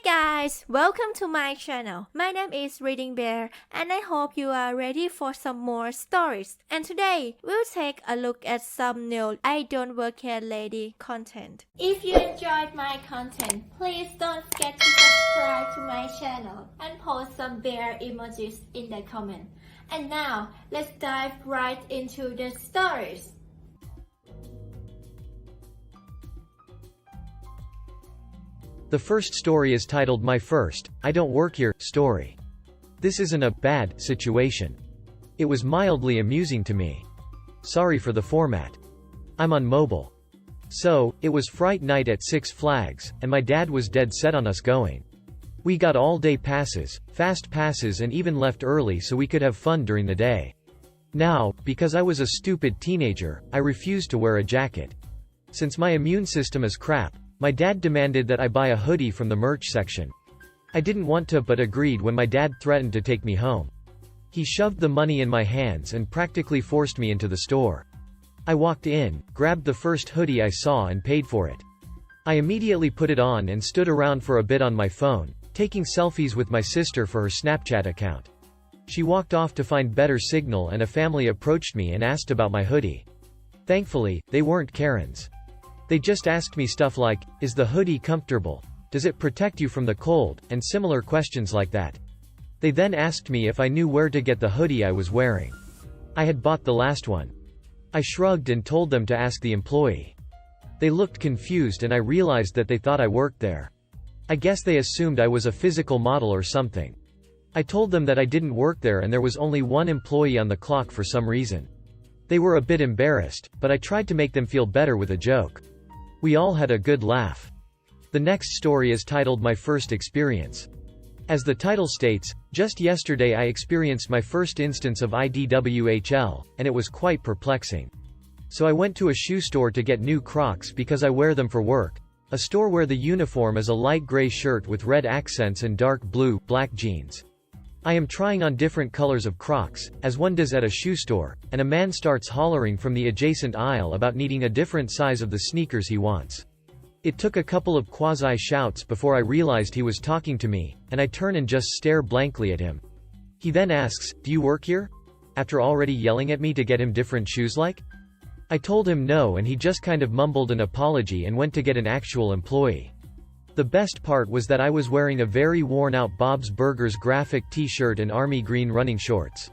guys, welcome to my channel. My name is ReadingBear and I hope you are ready for some more stories. And today, we'll take a look at some new I Don't Work Here Lady content. If you enjoyed my content, please don't forget to subscribe to my channel and post some bear emojis in the comment. And now, let's dive right into the stories. The first story is titled My First, I Don't Work Here, story. This isn't a bad situation. It was mildly amusing to me. Sorry for the format. I'm on mobile. So, it was Fright Night at Six Flags, and my dad was dead set on us going. We got all-day passes, fast passes and even left early so we could have fun during the day. Now, because I was a stupid teenager, I refused to wear a jacket. Since my immune system is crap, my dad demanded that I buy a hoodie from the merch section. I didn't want to but agreed when my dad threatened to take me home. He shoved the money in my hands and practically forced me into the store. I walked in, grabbed the first hoodie I saw and paid for it. I immediately put it on and stood around for a bit on my phone, taking selfies with my sister for her Snapchat account. She walked off to find better signal and a family approached me and asked about my hoodie. Thankfully, they weren't Karens. They just asked me stuff like, is the hoodie comfortable? Does it protect you from the cold? And similar questions like that. They then asked me if I knew where to get the hoodie I was wearing. I had bought the last one. I shrugged and told them to ask the employee. They looked confused and I realized that they thought I worked there. I guess they assumed I was a physical model or something. I told them that I didn't work there and there was only one employee on the clock for some reason. They were a bit embarrassed, but I tried to make them feel better with a joke. We all had a good laugh. The next story is titled My First Experience. As the title states, just yesterday I experienced my first instance of IDWHL, and it was quite perplexing. So I went to a shoe store to get new Crocs because I wear them for work, a store where the uniform is a light gray shirt with red accents and dark blue, black jeans. I am trying on different colors of Crocs, as one does at a shoe store, and a man starts hollering from the adjacent aisle about needing a different size of the sneakers he wants. It took a couple of quasi-shouts before I realized he was talking to me, and I turn and just stare blankly at him. He then asks, "Do you work here?" After already yelling at me to get him different shoes like? I told him no and he just kind of mumbled an apology and went to get an actual employee. The best part was that I was wearing a very worn-out Bob's Burgers graphic t-shirt and army green running shorts.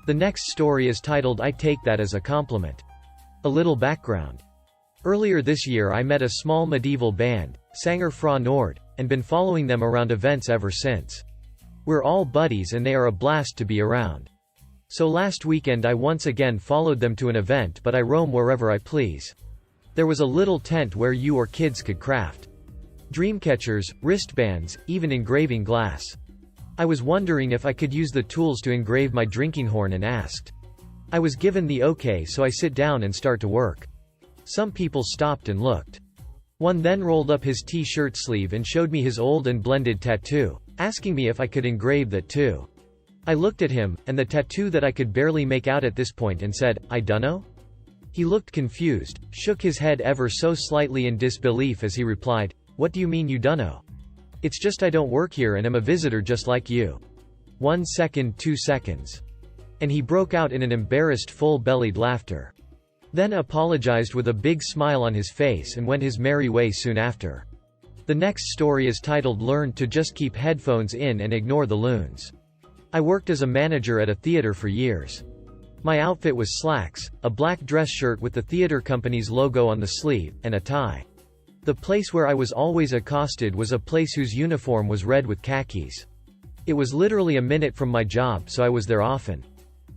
The next story is titled I Take That as a Compliment. A little background. Earlier this year I met a small medieval band, Sanger Fra Nord, and been following them around events ever since. We're all buddies and they are a blast to be around. So last weekend I once again followed them to an event but I roam wherever I please. There was a little tent where you or kids could craft dream catchers, wristbands, even engraving glass. I was wondering if I could use the tools to engrave my drinking horn and asked. I was given the okay so I sit down and start to work. Some people stopped and looked. One then rolled up his t-shirt sleeve and showed me his old and blended tattoo, asking me if I could engrave that too. I looked at him, and the tattoo that I could barely make out at this point and said, "I dunno?" He looked confused, shook his head ever so slightly in disbelief as he replied, "What do you mean you dunno? It's just I don't work here and am a visitor just like you." 1 second, 2 seconds. And he broke out in an embarrassed full-bellied laughter. Then apologized with a big smile on his face and went his merry way soon after. The next story is titled Learn to Just Keep Headphones In and Ignore the Loons. I worked as a manager at a theater for years. My outfit was slacks, a black dress shirt with the theater company's logo on the sleeve, and a tie. The place where I was always accosted was a place whose uniform was red with khakis. It was literally a minute from my job so I was there often.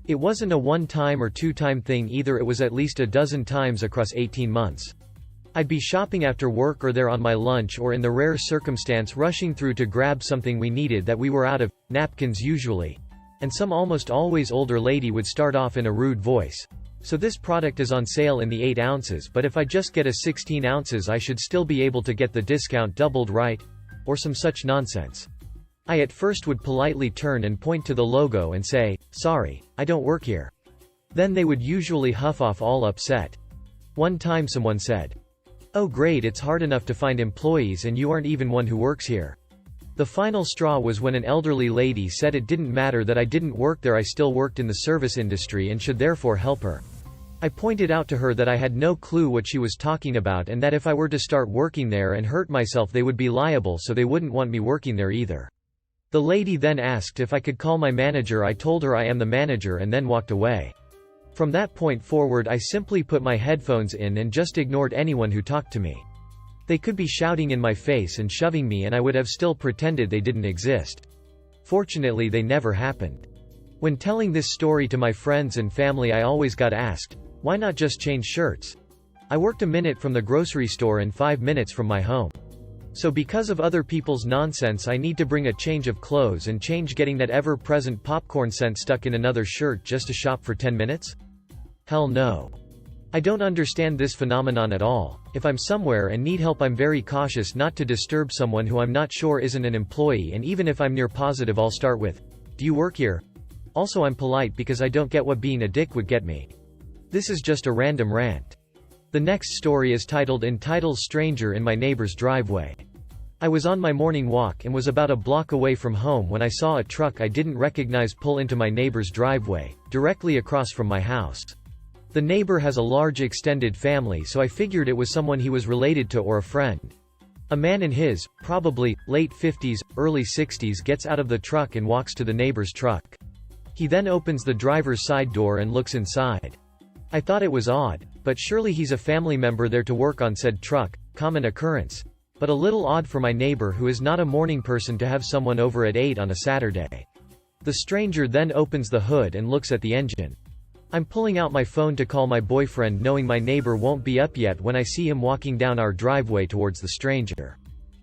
It wasn't a one-time or two-time thing either, it was at least a dozen times across 18 months. I'd be shopping after work or there on my lunch or in the rare circumstance rushing through to grab something we needed that we were out of, napkins usually. And some almost always older lady would start off in a rude voice. "So this product is on sale in the 8 ounces but if I just get a 16 ounces I should still be able to get the discount doubled, right?" Or some such nonsense. I at first would politely turn and point to the logo and say, "Sorry, I don't work here." Then they would usually huff off all upset. One time someone said, "Oh great, it's hard enough to find employees and you aren't even one who works here." The final straw was when an elderly lady said it didn't matter that I didn't work there, I still worked in the service industry and should therefore help her. I pointed out to her that I had no clue what she was talking about and that if I were to start working there and hurt myself they would be liable, so they wouldn't want me working there either. The lady then asked if I could call my manager. I told her I am the manager and then walked away. From that point forward I simply put my headphones in and just ignored anyone who talked to me. They could be shouting in my face and shoving me and I would have still pretended they didn't exist. Fortunately they never happened. When telling this story to my friends and family I always got asked, why not just change shirts? I worked a minute from the grocery store and 5 minutes from my home. So because of other people's nonsense I need to bring a change of clothes and change getting that ever-present popcorn scent stuck in another shirt just to shop for 10 minutes? Hell no. I don't understand this phenomenon at all. If I'm somewhere and need help I'm very cautious not to disturb someone who I'm not sure isn't an employee, and even if I'm near positive I'll start with, "Do you work here?" Also I'm polite because I don't get what being a dick would get me. This is just a random rant. The next story is entitled Stranger in My Neighbor's Driveway. I was on my morning walk and was about a block away from home when I saw a truck I didn't recognize pull into my neighbor's driveway, directly across from my house. The neighbor has a large extended family, so I figured it was someone he was related to or a friend. A man in his, probably, late 50s, early 60s gets out of the truck and walks to the neighbor's truck. He then opens the driver's side door and looks inside. I thought it was odd, but surely he's a family member there to work on said truck, common occurrence. But a little odd for my neighbor who is not a morning person to have someone over at 8 on a Saturday. The stranger then opens the hood and looks at the engine. I'm pulling out my phone to call my boyfriend knowing my neighbor won't be up yet when I see him walking down our driveway towards the stranger.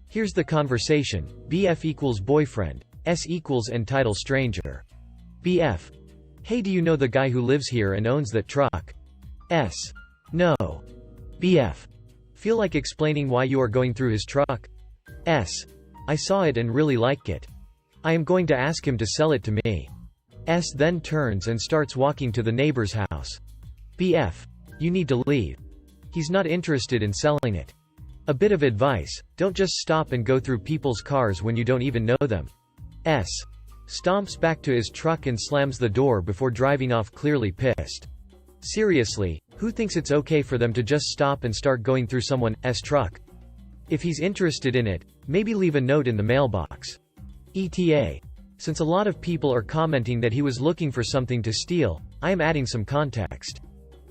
Here's the conversation. BF equals boyfriend. S equals entitled stranger. BF. Hey, do you know the guy who lives here and owns that truck? S. No. BF. Feel like explaining why you are going through his truck? S. I saw it and really like it. I am going to ask him to sell it to me. S then turns and starts walking to the neighbor's house. BF. You need to leave. He's not interested in selling it. A bit of advice, don't just stop and go through people's cars when you don't even know them. S. Stomps back to his truck and slams the door before driving off, clearly pissed. Seriously, who thinks it's okay for them to just stop and start going through someone's truck? If he's interested in it, maybe leave a note in the mailbox. ETA. Since a lot of people are commenting that he was looking for something to steal, I am adding some context.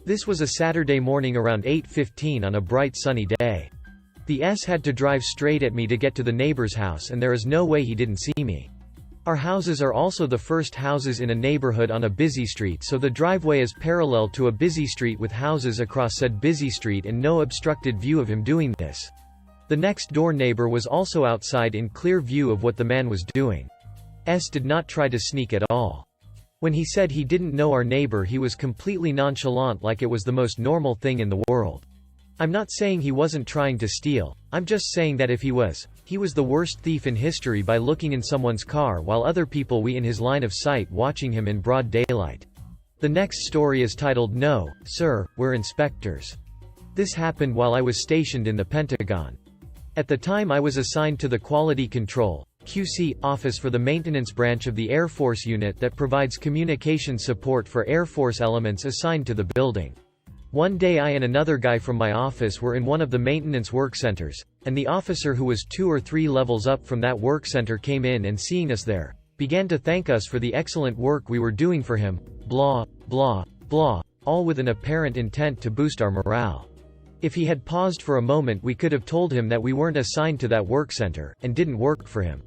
This was a Saturday morning around 8:15 on a bright sunny day. The S had to drive straight at me to get to the neighbor's house, and there is no way he didn't see me. Our houses are also the first houses in a neighborhood on a busy street, so the driveway is parallel to a busy street with houses across said busy street and no obstructed view of him doing this. The next door neighbor was also outside in clear view of what the man was doing. S did not try to sneak at all. When he said he didn't know our neighbor, he was completely nonchalant, like it was the most normal thing in the world. I'm not saying he wasn't trying to steal, I'm just saying that if he was the worst thief in history by looking in someone's car while other people were in his line of sight watching him in broad daylight. The next story is titled No, Sir, We're Inspectors. This happened while I was stationed in the Pentagon. At the time I was assigned to the Quality Control (QC) office for the maintenance branch of the Air Force unit that provides communication support for Air Force elements assigned to the building. One day I and another guy from my office were in one of the maintenance work centers, and the officer who was 2 or 3 levels up from that work center came in and, seeing us there, began to thank us for the excellent work we were doing for him, blah, blah, blah, all with an apparent intent to boost our morale. If he had paused for a moment we could have told him that we weren't assigned to that work center, and didn't work for him.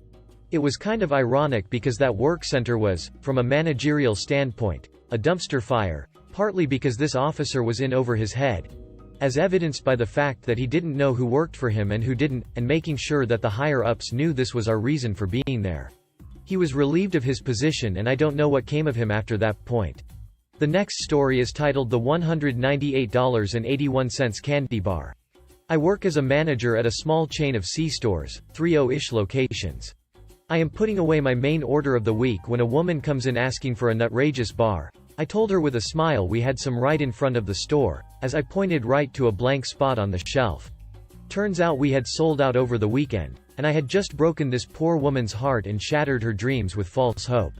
It was kind of ironic because that work center was, from a managerial standpoint, a dumpster fire, partly because this officer was in over his head, as evidenced by the fact that he didn't know who worked for him and who didn't, and making sure that the higher-ups knew this was our reason for being there. He was relieved of his position, and I don't know what came of him after that point. The next story is titled The $198.81 Candy Bar. I work as a manager at a small chain of C-stores, 3-ish locations. I am putting away my main order of the week when a woman comes in asking for a nutrageous bar. I told her with a smile we had some right in front of the store, as I pointed right to a blank spot on the shelf. Turns out we had sold out over the weekend, and I had just broken this poor woman's heart and shattered her dreams with false hope.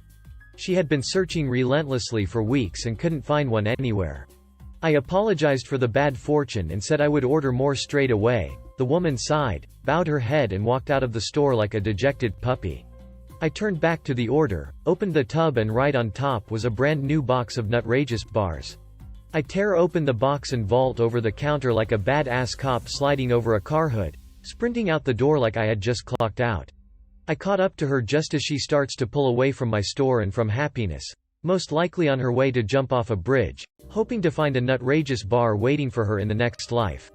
She had been searching relentlessly for weeks and couldn't find one anywhere. I apologized for the bad fortune and said I would order more straight away. The woman sighed, bowed her head and walked out of the store like a dejected puppy. I turned back to the order, opened the tub, and right on top was a brand new box of Nutrageous bars. I tear open the box and vault over the counter like a badass cop sliding over a car hood, sprinting out the door like I had just clocked out. I caught up to her just as she starts to pull away from my store and from happiness, most likely on her way to jump off a bridge, hoping to find a Nutrageous bar waiting for her in the next life.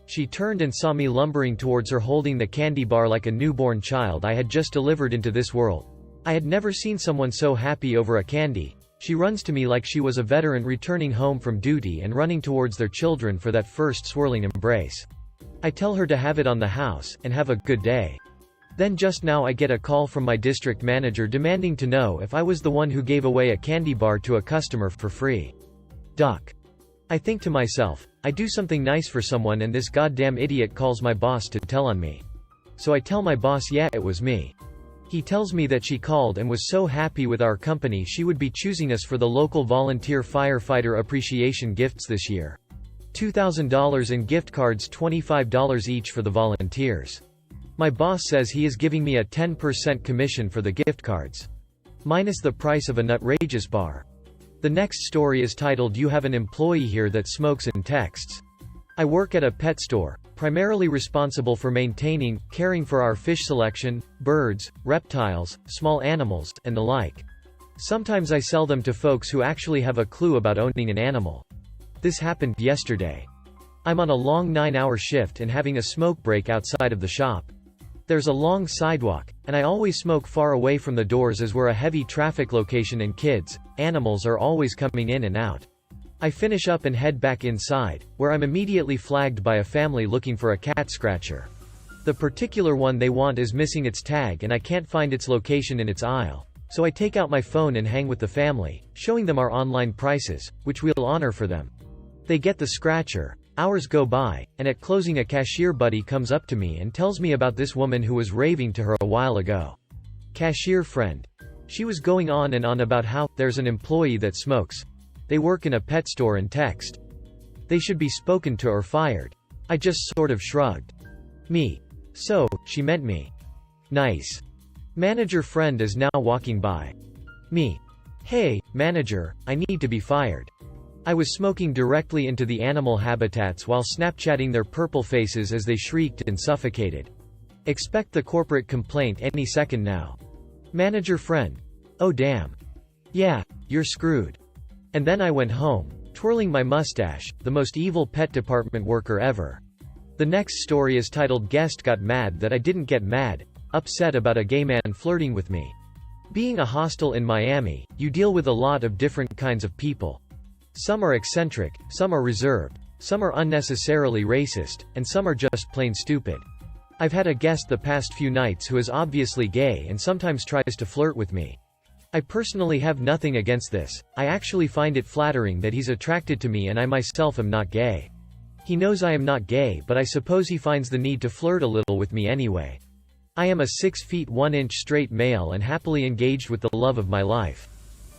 She turned and saw me lumbering towards her holding the candy bar like a newborn child I had just delivered into this world. I had never seen someone so happy over a candy. She runs to me like she was a veteran returning home from duty and running towards their children for that first swirling embrace. I tell her to have it on the house, and have a good day. Then just now I get a call from my district manager demanding to know if I was the one who gave away a candy bar to a customer for free. Duck. I think to myself, I do something nice for someone and this goddamn idiot calls my boss to tell on me. So I tell my boss, yeah, it was me. He tells me that she called and was so happy with our company she would be choosing us for the local volunteer firefighter appreciation gifts this year. $2,000 in gift cards, $25 each for the volunteers. My boss says he is giving me a 10% commission for the gift cards. Minus the price of a Nutrageous bar. The next story is titled You Have an Employee Here That Smokes and Texts. I work at a pet store, primarily responsible for maintaining, caring for our fish selection, birds, reptiles, small animals, and the like. Sometimes I sell them to folks who actually have a clue about owning an animal. This happened yesterday. I'm on a long 9-hour shift and having a smoke break outside of the shop. There's a long sidewalk, and I always smoke far away from the doors as we're a heavy traffic location and kids, animals are always coming in and out. I finish up and head back inside, where I'm immediately flagged by a family looking for a cat scratcher. The particular one they want is missing its tag and I can't find its location in its aisle, so I take out my phone and hang with the family, showing them our online prices, which we'll honor for them. They get the scratcher. Hours go by, and at closing a cashier buddy comes up to me and tells me about this woman who was raving to her a while ago. Cashier friend. She was going on and on about how there's an employee that smokes. They work in a pet store and text. They should be spoken to or fired. I just sort of shrugged. Me. So, she meant me. Nice. Manager friend is now walking by. Me. Hey, manager, I need to be fired. I was smoking directly into the animal habitats while Snapchatting their purple faces as they shrieked and suffocated. Expect the corporate complaint any second now. Manager friend. Oh damn. Yeah, you're screwed. And then I went home, twirling my mustache, the most evil pet department worker ever. The next story is titled Guest Got Mad That I Didn't Get Mad, upset about a gay man flirting with me. Being a hostel in Miami, you deal with a lot of different kinds of people. Some are eccentric, some are reserved, some are unnecessarily racist, and some are just plain stupid. I've had a guest the past few nights who is obviously gay and sometimes tries to flirt with me. I personally have nothing against this. I actually find it flattering that he's attracted to me and I myself am not gay. He knows I am not gay, but I suppose he finds the need to flirt a little with me anyway. I am a 6 feet 1 inch straight male and happily engaged with the love of my life.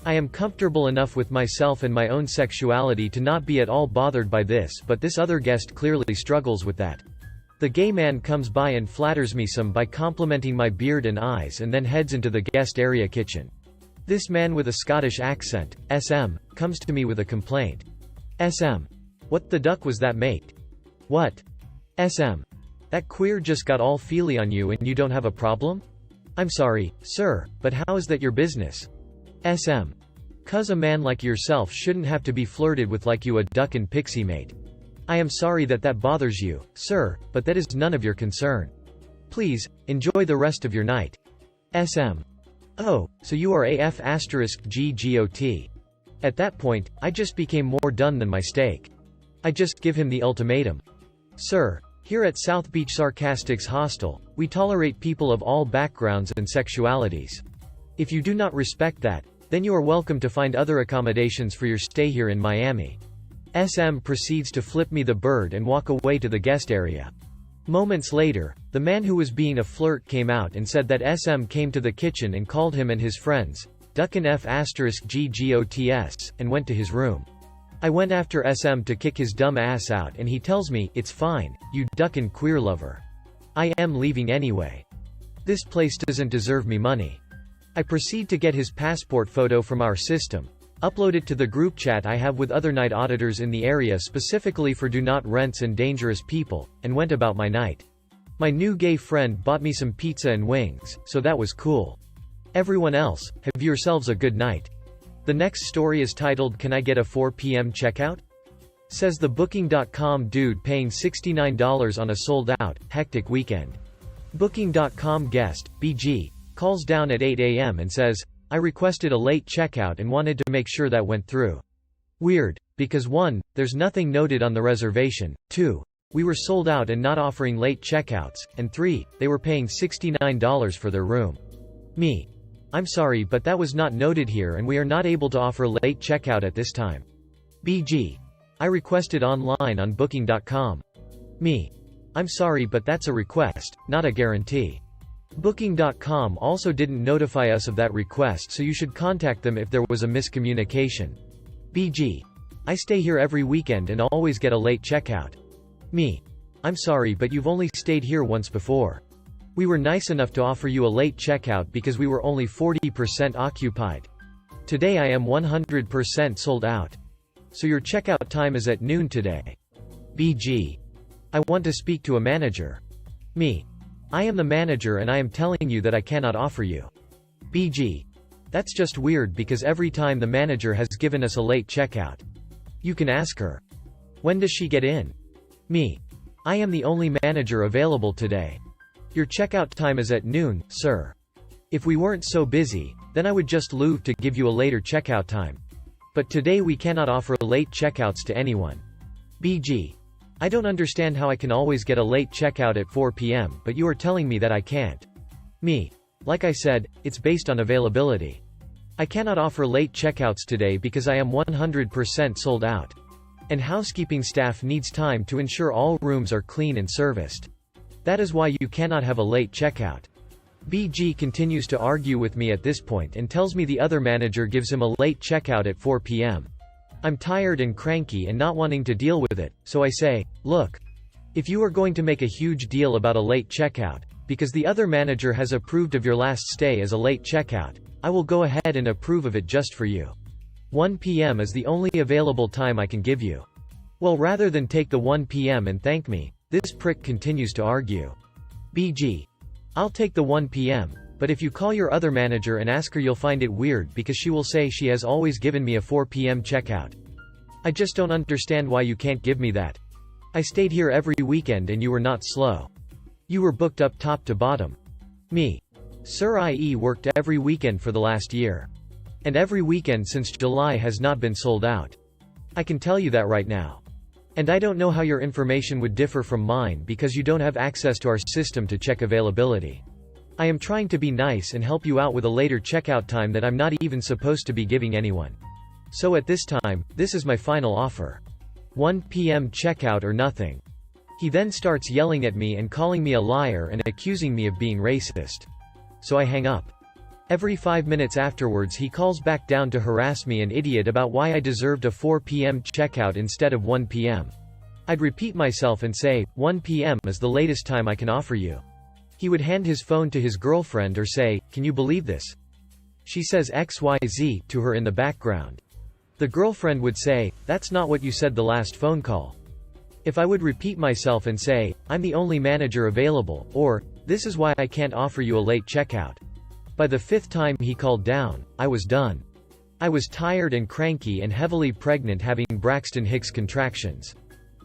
I am comfortable enough with myself and my own sexuality to not be at all bothered by this, but this other guest clearly struggles with that. The gay man comes by and flatters me some by complimenting my beard and eyes and then heads into the guest area kitchen. This man with a Scottish accent, SM, comes to me with a complaint. SM. What the duck was that, mate? What? SM. That queer just got all feely on you and you don't have a problem? I'm sorry, sir, but how is that your business? SM. 'Cause a man like yourself shouldn't have to be flirted with like you a duck and pixie mate. I am sorry that that bothers you, sir, but that is none of your concern. Please, enjoy the rest of your night. SM. Oh, so you are AF *GGOT. At that point, I just became more done than my steak. I just give him the ultimatum. Sir, here at South Beach Sarcastics Hostel, we tolerate people of all backgrounds and sexualities. If you do not respect that, then you are welcome to find other accommodations for your stay here in Miami. SM proceeds to flip me the bird and walk away to the guest area. Moments later, the man who was being a flirt came out and said that SM came to the kitchen and called him and his friends, Duckin F *GGOTS, and went to his room. I went after SM to kick his dumb ass out and he tells me, "It's fine, you duckin' queer lover. I am leaving anyway. This place doesn't deserve me money." I proceed to get his passport photo from our system, upload it to the group chat I have with other night auditors in the area specifically for do not rents and dangerous people, and went about my night. My new gay friend bought me some pizza and wings, so that was cool. Everyone else, have yourselves a good night. The next story is titled Can I Get a 4 p.m. Checkout? Says the Booking.com dude paying $69 on a sold-out, hectic weekend. Booking.com guest, BG, calls down at 8 a.m. and says, "I requested a late checkout and wanted to make sure that went through. Weird, because 1, there's nothing noted on the reservation, 2, we were sold out and not offering late checkouts, and 3, they were paying $69 for their room. Me. I'm sorry but that was not noted here and we are not able to offer late checkout at this time. BG. I requested online on Booking.com. Me. I'm sorry but that's a request, not a guarantee. Booking.com also didn't notify us of that request so you should contact them if there was a miscommunication. BG. I stay here every weekend and always get a late checkout. Me. I'm sorry but you've only stayed here once before. We were nice enough to offer you a late checkout because we were only 40% occupied. Today I am 100% sold out. So your checkout time is at noon today. BG. I want to speak to a manager. Me. I am the manager and I am telling you that I cannot offer you. BG. That's just weird because every time the manager has given us a late checkout. You can ask her. When does she get in? Me. I am the only manager available today. Your checkout time is at noon, sir. If we weren't so busy, then I would just leave to give you a later checkout time. But today we cannot offer late checkouts to anyone. BG. I don't understand how I can always get a late checkout at 4 p.m., but you are telling me that I can't. Me. Like I said, it's based on availability. I cannot offer late checkouts today because I am 100% sold out. And housekeeping staff needs time to ensure all rooms are clean and serviced. That is why you cannot have a late checkout. BG continues to argue with me at this point and tells me the other manager gives him a late checkout at 4 p.m. I'm tired and cranky and not wanting to deal with it, so I say, look. If you are going to make a huge deal about a late checkout, because the other manager has approved of your last stay as a late checkout, I will go ahead and approve of it just for you. 1 p.m. is the only available time I can give you. Well, rather than take the 1 p.m. and thank me, this prick continues to argue. BG. I'll take the 1 p.m., but if you call your other manager and ask her you'll find it weird because she will say she has always given me a 4 p.m. checkout. I just don't understand why you can't give me that. I stayed here every weekend and you were not slow. You were booked up top to bottom. Me. Sir, I.e. worked every weekend for the last year. And every weekend since July has not been sold out. I can tell you that right now. And I don't know how your information would differ from mine because you don't have access to our system to check availability. I am trying to be nice and help you out with a later checkout time that I'm not even supposed to be giving anyone. So at this time, this is my final offer. 1 p.m. checkout or nothing. He then starts yelling at me and calling me a liar and accusing me of being racist. So I hang up. Every 5 minutes afterwards he calls back down to harass me an idiot about why I deserved a 4 p.m. checkout instead of 1 p.m. I'd repeat myself and say, 1 p.m. is the latest time I can offer you. He would hand his phone to his girlfriend or say, can you believe this? She says XYZ to her in the background. The girlfriend would say, that's not what you said the last phone call. If I would repeat myself and say, I'm the only manager available, or, this is why I can't offer you a late checkout. By the 5th time he called down, I was done. I was tired and cranky and heavily pregnant having Braxton Hicks contractions.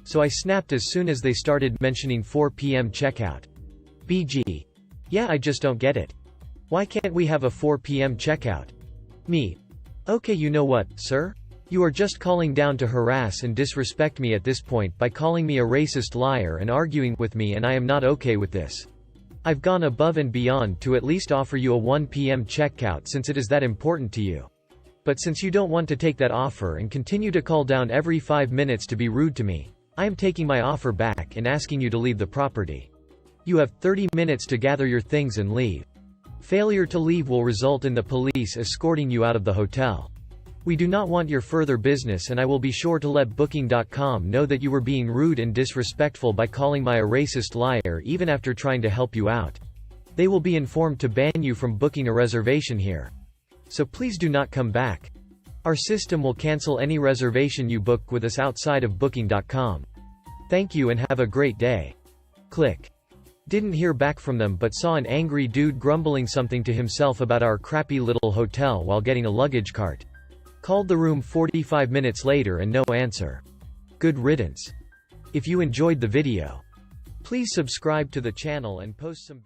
So I snapped as soon as they started mentioning 4 p.m. checkout. BG. Yeah, I just don't get it. Why can't we have a 4 p.m. checkout? Me. Okay, you know what, sir? You are just calling down to harass and disrespect me at this point by calling me a racist liar and arguing with me, and I am not okay with this. I've gone above and beyond to at least offer you a 1 p.m. checkout since it is that important to you. But since you don't want to take that offer and continue to call down every 5 minutes to be rude to me, I am taking my offer back and asking you to leave the property. You have 30 minutes to gather your things and leave. Failure to leave will result in the police escorting you out of the hotel. We do not want your further business, and I will be sure to let Booking.com know that you were being rude and disrespectful by calling me a racist liar even after trying to help you out. They will be informed to ban you from booking a reservation here. So please do not come back. Our system will cancel any reservation you book with us outside of Booking.com. Thank you and have a great day. Click. Didn't hear back from them but saw an angry dude grumbling something to himself about our crappy little hotel while getting a luggage cart. Called the room 45 minutes later and no answer. Good riddance. If you enjoyed the video, please subscribe to the channel and post some